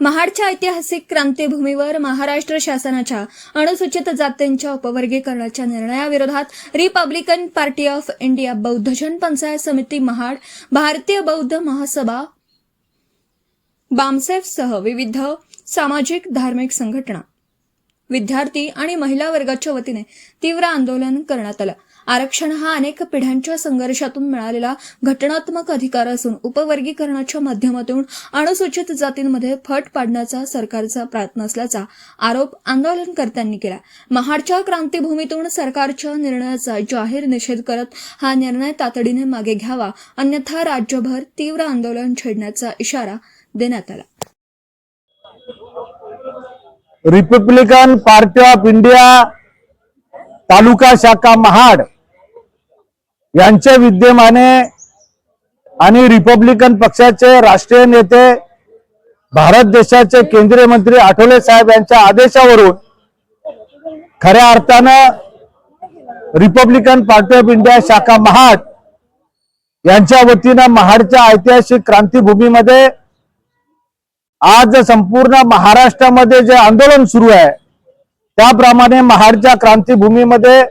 महाडच्या ऐतिहासिक क्रांतीभूमीवर महाराष्ट्र शासनाच्या अनुसूचित जातींच्या उपवर्गीकरणाच्या निर्णयाविरोधात Republican Party of India Bauddhajan Panchayat Samiti Mahad, भारतीय बौद्ध महासभा, बामसेफसह विविध सामाजिक धार्मिक संघटना, विद्यार्थी आणि महिला वर्गाच्या वतीने तीव्र आंदोलन करण्यात आलं। आरक्षण हा अनेक पिढ्यांच्या संघर्षातून मिळालेला घटनात्मक अधिकार असून उपवर्गीकरणाच्या माध्यमातून अनुसूचित जातींमध्ये फट पाडण्याचा सरकारचा प्रयत्न असल्याचा आरोप आंदोलनकर्त्यांनी केला। महाडच्या क्रांतीभूमीतून सरकारच्या निर्णयाचा जाहीर निषेध करत हा निर्णय तातडीने मागे घ्यावा, अन्यथा राज्यभर तीव्र आंदोलन छेडण्याचा इशारा देण्यात आला। रिपब्लिकन पार्टी ऑफ इंडिया तालुका शाखा महाड यांच्या विद्यमाने आणि रिपब्लिकन पक्षाचे राष्ट्रीय नेते, भारत देशाचे केंद्रीय मंत्री आठवले साहेब यांच्या आदेशावरून खऱ्या अर्थानं रिपब्लिकन पार्टी ऑफ इंडिया शाखा महाड यांच्या वतीनं महाडच्या ऐतिहासिक क्रांतीभूमीमध्ये आज संपूर्ण महाराष्ट्रामध्ये जे आंदोलन सुरू आहे त्याप्रमाणे महाडच्या क्रांतीभूमीमध्ये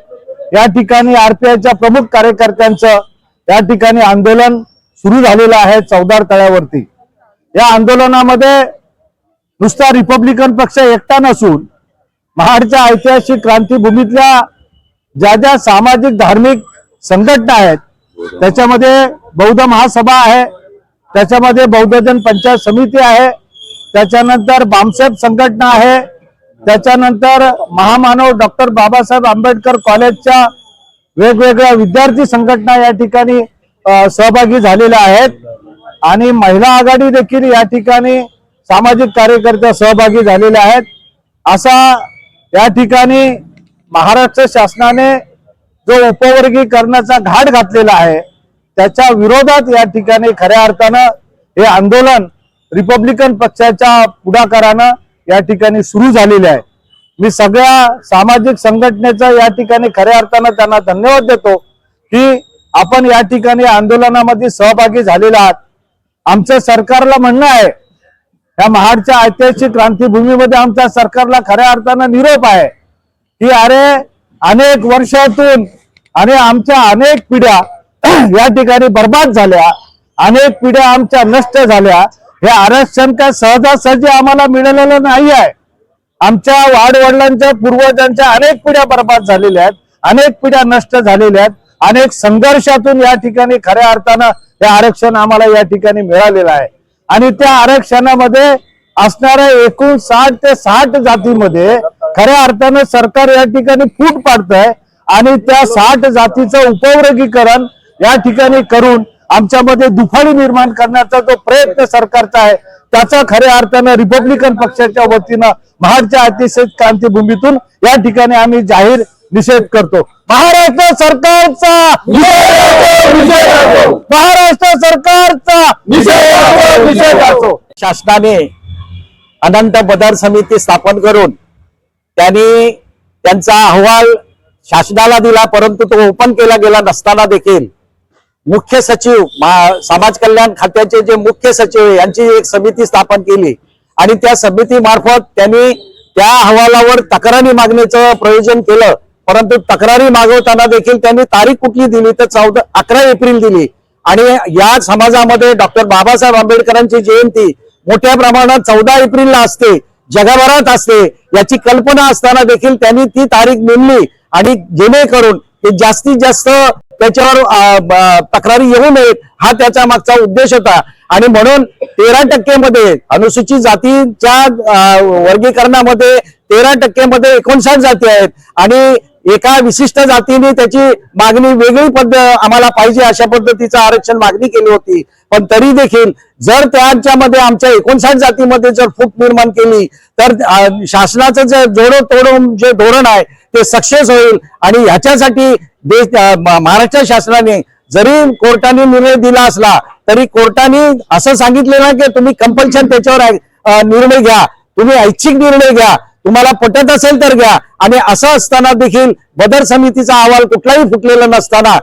या ठिकाणी आरपीआयच्या प्रमुख कार्यकर्त्यांचं या ठिकाणी आंदोलन सुरू झालेलं आहे चौदार तळ्यावरती। या आंदोलनामध्ये नुसता रिपब्लिकन पक्ष एकटा नसून महाडच्या ऐतिहासिक क्रांतीभूमीतल्या ज्या ज्या सामाजिक धार्मिक संघटना आहेत त्याच्यामध्ये बौद्ध महासभा आहे, त्याच्यामध्ये बौद्धजन पंचायत समिती आहे, त्याच्यानंतर बामसेफ संघटना आहे, त्याच्यानंतर महामानव डॉक्टर बाबासाहेब आंबेडकर कॉलेजच्या वेगवेगळ्या विद्यार्थी संघटना या ठिकाणी सहभागी झालेल्या आहेत आणि महिला आघाडी देखील या ठिकाणी सामाजिक कार्यकर्ते सहभागी झालेले आहेत। असा या ठिकाणी महाराष्ट्र शासनाने जो उपवर्गीकरणाचा घाट घातलेला आहे त्याच्या विरोधात या ठिकाणी खऱ्या अर्थानं हे आंदोलन रिपब्लिकन पक्षाच्या पुढाकारानं या ठिकाणी सुरू झालेले आहे। मी सगळ्या सामाजिक संघटनेचा या ठिकाणी खऱ्या अर्थानं त्यांना धन्यवाद देतो की आपण या ठिकाणी आंदोलनामध्ये सहभागी झालेला आहात। आमच्या सरकारला म्हणणं आहे, या महाडच्या ऐतिहासिक क्रांतीभूमीमध्ये आमच्या सरकारला खऱ्या अर्थानं निरोप आहे की अरे अनेक वर्षातून आणि आमच्या अनेक पिढ्या या ठिकाणी बर्बाद झाल्या, अनेक पिढ्या आमच्या नष्ट झाल्या। हे आरक्षण काय सहजासहजी आम्हाला मिळालेलं नाही आहे। आमच्या वाडवडिलांच्या पूर्वजांच्या अनेक पिढ्या बर्बाद झालेल्या आहेत, अनेक पिढ्या नष्ट झालेल्या आहेत, अनेक संघर्षातून या ठिकाणी खऱ्या अर्थानं हे आरक्षण आम्हाला या ठिकाणी मिळालेलं आहे आणि त्या आरक्षणामध्ये असणाऱ्या एकूण 60 ते 60 जातीमध्ये खऱ्या अर्थानं सरकार या ठिकाणी फूट पाडतंय आणि त्या 60 जातीचं उपवर्गीकरण या ठिकाणी करून आमच्यामध्ये दुफाळी निर्माण करण्याचा जो प्रयत्न सरकारचा आहे त्याचा खऱ्या अर्थानं रिपब्लिकन पक्षाच्या वतीनं महाडच्या ऐतिहासिक क्रांतीभूमीतून या ठिकाणी आम्ही जाहीर निषेध करतो। महाराष्ट्र सरकारचा महाराष्ट्र सरकारचा निषेध असो। शासनाने अनंत बदर समिती स्थापन करून त्यांनी त्यांचा अहवाल शासनाला दिला, परंतु तो ओपन केला गेला नसताना देखील मुख्य सचिव, समाज कल्याण खात्याचे जे मुख्य सचिव यांची एक समिती स्थापन केली आणि त्या समिती मार्फत त्यांनी त्या अहवालावर तक्रारी मागण्याचं प्रयोजन केलं, परंतु तक्रारी मागवताना देखील त्यांनी तारीख कुठली दिली तर 11 एप्रिल दिली आणि या समाजामध्ये डॉक्टर बाबासाहेब आंबेडकरांची जयंती मोठ्या प्रमाणात 14 एप्रिलला असते, जगभरात असते, याची कल्पना असताना देखील त्यांनी ती तारीख नेमली आणि जेणेकरून ते जास्तीत जास्त त्याच्यावर तक्रारी येऊ नयेत हा त्याचा मागचा उद्देश होता आणि म्हणून 13% मध्ये अनुसूचित जातीच्या वर्गीकरणामध्ये 13% मध्ये 59 जाती आहेत आणि एका विशिष्ट जातीने त्याची मागणी वेगळी पद्धत आम्हाला पाहिजे अशा पद्धतीचं आरक्षण मागणी केली होती, पण तरी देखील जर त्यांच्यामध्ये आमच्या 59 जातीमध्ये जर फूट निर्माण केली तर शासनाचं जे जोडो तोडून जे धोरण आहे ते सक्सेस होईल आणि ह्याच्यासाठी महाराष्ट्र शासनाने जरी कोर्टाने निर्णय दिला असला तरी कोर्टाने असं सांगितलेलं की तुम्ही कंपल्शन त्याच्यावर निर्णय घ्या, तुम्ही ऐच्छिक निर्णय घ्या, तुम्हाला पटत असेल तर घ्या. आणि असं असताना देखील बदर समितीचा अहवाल कुठलाही फुटलेला नसताना,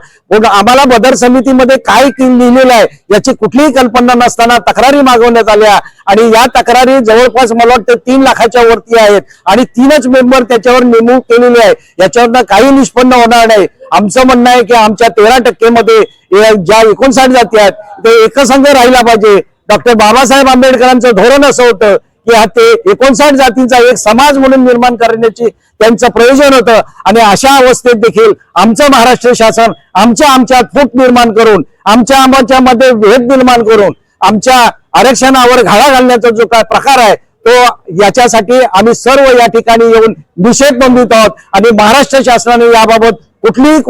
आम्हाला बदर समितीमध्ये काय लिहिलेलं आहे याची कुठलीही कल्पना नसताना तक्रारी मागवण्यात आल्या. आणि या तक्रारी जवळपास मला वाटतं 3 लाखाच्या वरती आहेत आणि 3च मेंबर त्याच्यावर नेमणूक केलेली आहे. याच्यावरनं काही निष्पन्न होणार नाही. आमचं म्हणणं आहे की आमच्या 13% मध्ये ज्या 59 जाती आहेत ते एकसंघ राहिला पाहिजे. डॉक्टर बाबासाहेब आंबेडकरांचं धोरण असं होतं की ते 59 जातींचा एक समाज म्हणून निर्माण करण्याची त्यांचं प्रयोजन होतं. आणि अशा अवस्थेत देखील आमचं महाराष्ट्र शासन आमच्यात फूट निर्माण करून, आमच्यामध्ये भेद निर्माण करून, आमच्या आरक्षणावर घाला घालण्याचा जो काय प्रकार आहे तो, याच्यासाठी आम्ही सर्व या ठिकाणी येऊन निषेध नोंदवित आहोत. आणि महाराष्ट्र शासनाने याबाबत कुठलीही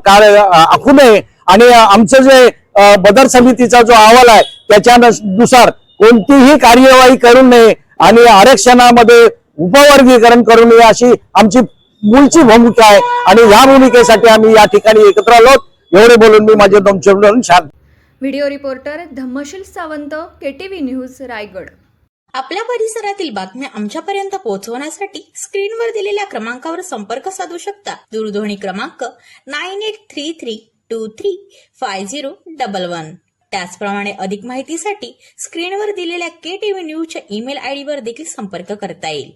कार्य आखू नये. आणि आमचं जे बदर समितीचा जो अहवाल आहे त्याच्यानुसार कोणतीही कार्यवाही करू नये आणि आरक्षणामध्ये उपवर्गीकरण करू नये अशी आमची मूळची भूमिका आहे. आणि या भूमिकेसाठी आम्ही या ठिकाणी एकत्र आलो. एवढे बोलून मी माझे 2 शब्द शांत. Video reporter Dhammasheel Sawant, KTV news, Raigad. आपल्या परिसरातील बातम्या आमच्यापर्यंत पोहोचवण्यासाठी स्क्रीनवर दिलेल्या क्रमांकावर संपर्क साधू शकता. दूरध्वनी क्रमांक 9833235011. त्याचप्रमाणे अधिक माहितीसाठी स्क्रीनवर दिलेल्या KTV न्यूजच्या ईमेल ID वर देखील संपर्क करता येईल.